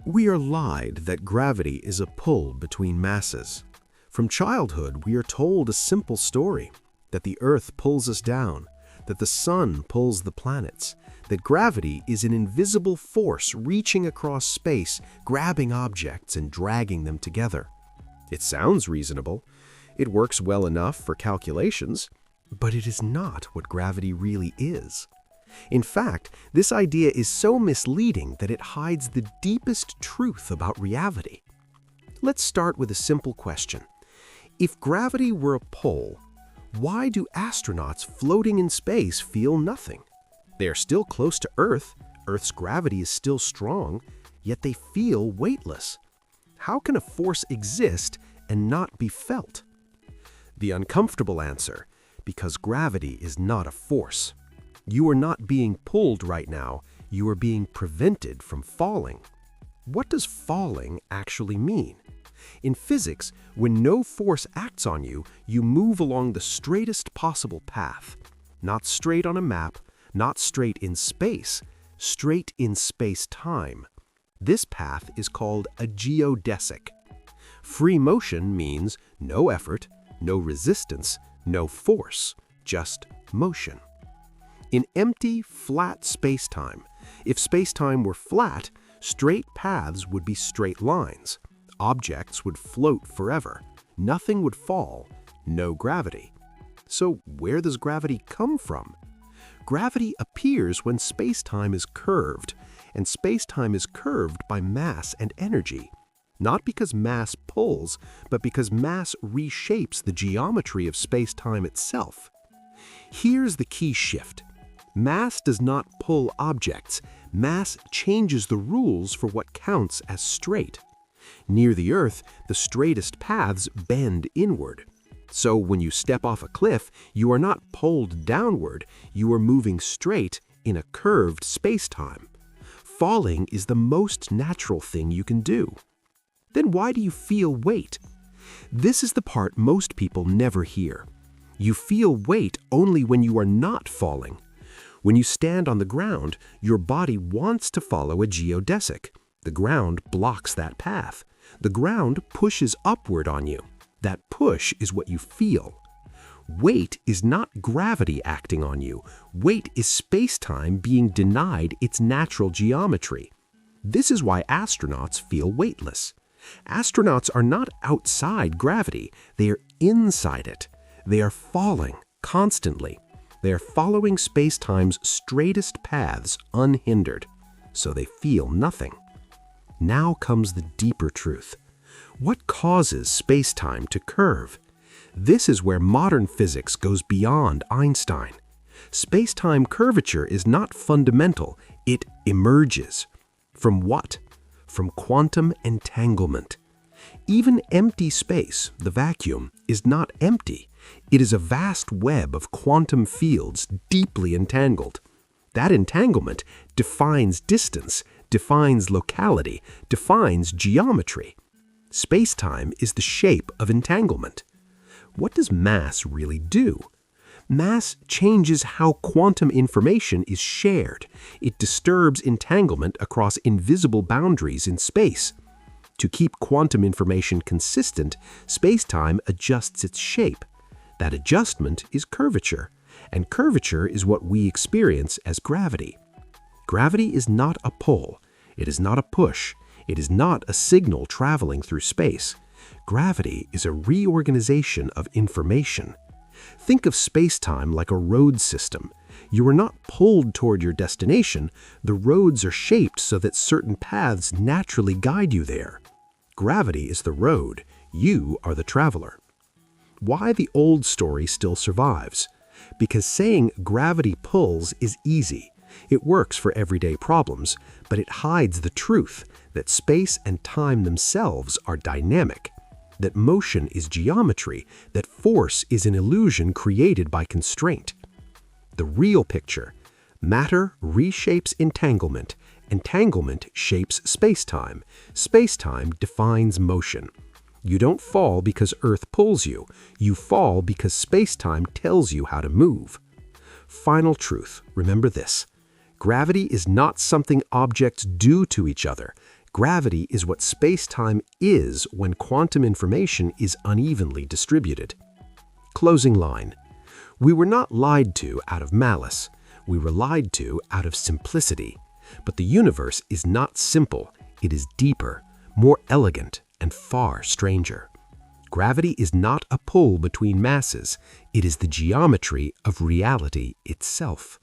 We are lied that gravity is a pull between masses. From childhood, we are told a simple story, that the Earth pulls us down, that the sun pulls the planets, that gravity is an invisible force reaching across space, grabbing objects and dragging them together. It sounds reasonable. It works well enough for calculations, but it is not what gravity really is. In fact, this idea is so misleading that it hides the deepest truth about reality. Let's start with a simple question. If gravity were a pull, why do astronauts floating in space feel nothing? They are still close to Earth, Earth's gravity is still strong, yet they feel weightless. How can a force exist and not be felt? The uncomfortable answer, because gravity is not a force. You are not being pulled right now, you are being prevented from falling. What does falling actually mean? In physics, when no force acts on you, you move along the straightest possible path. Not straight on a map, not straight in space, straight in space-time. This path is called a geodesic. Free motion means no effort, no resistance, no force, just motion. In empty, flat space-time, if space-time were flat, straight paths would be straight lines. Objects would float forever. Nothing would fall. No gravity. So where does gravity come from? Gravity appears when space-time is curved, and space-time is curved by mass and energy. Not because mass pulls, but because mass reshapes the geometry of space-time itself. Here's the key shift. Mass does not pull objects. Mass changes the rules for what counts as straight. Near the Earth, the straightest paths bend inward. So when you step off a cliff, you are not pulled downward, you are moving straight in a curved space-time. Falling is the most natural thing you can do. Then why do you feel weight? This is the part most people never hear. You feel weight only when you are not falling. When you stand on the ground, your body wants to follow a geodesic. The ground blocks that path. The ground pushes upward on you. That push is what you feel. Weight is not gravity acting on you. Weight is space-time being denied its natural geometry. This is why astronauts feel weightless. Astronauts are not outside gravity. They are inside it. They are falling constantly. They are following space-time's straightest paths unhindered, so they feel nothing. Now comes the deeper truth. What causes space-time to curve? This is where modern physics goes beyond Einstein. Space-time curvature is not fundamental, it emerges. From what? From quantum entanglement. Even empty space, the vacuum, is not empty. It is a vast web of quantum fields deeply entangled. That entanglement defines distance, defines locality, defines geometry. Space-time is the shape of entanglement. What does mass really do? Mass changes how quantum information is shared. It disturbs entanglement across invisible boundaries in space. To keep quantum information consistent, space-time adjusts its shape. That adjustment is curvature, and curvature is what we experience as gravity. Gravity is not a pull. It is not a push. It is not a signal traveling through space. Gravity is a reorganization of information. Think of space-time like a road system. You are not pulled toward your destination. The roads are shaped so that certain paths naturally guide you there. Gravity is the road. You are the traveler. Why the old story still survives? Because saying gravity pulls is easy. It works for everyday problems, but it hides the truth that space and time themselves are dynamic, that motion is geometry, that force is an illusion created by constraint. The real picture: matter reshapes entanglement, entanglement shapes space-time, space-time defines motion. You don't fall because Earth pulls you, you fall because space-time tells you how to move. Final truth, remember this: gravity is not something objects do to each other. Gravity is what space-time is when quantum information is unevenly distributed. Closing line. We were not lied to out of malice. We were lied to out of simplicity. But the universe is not simple. It is deeper, more elegant, and far stranger. Gravity is not a pull between masses. It is the geometry of reality itself.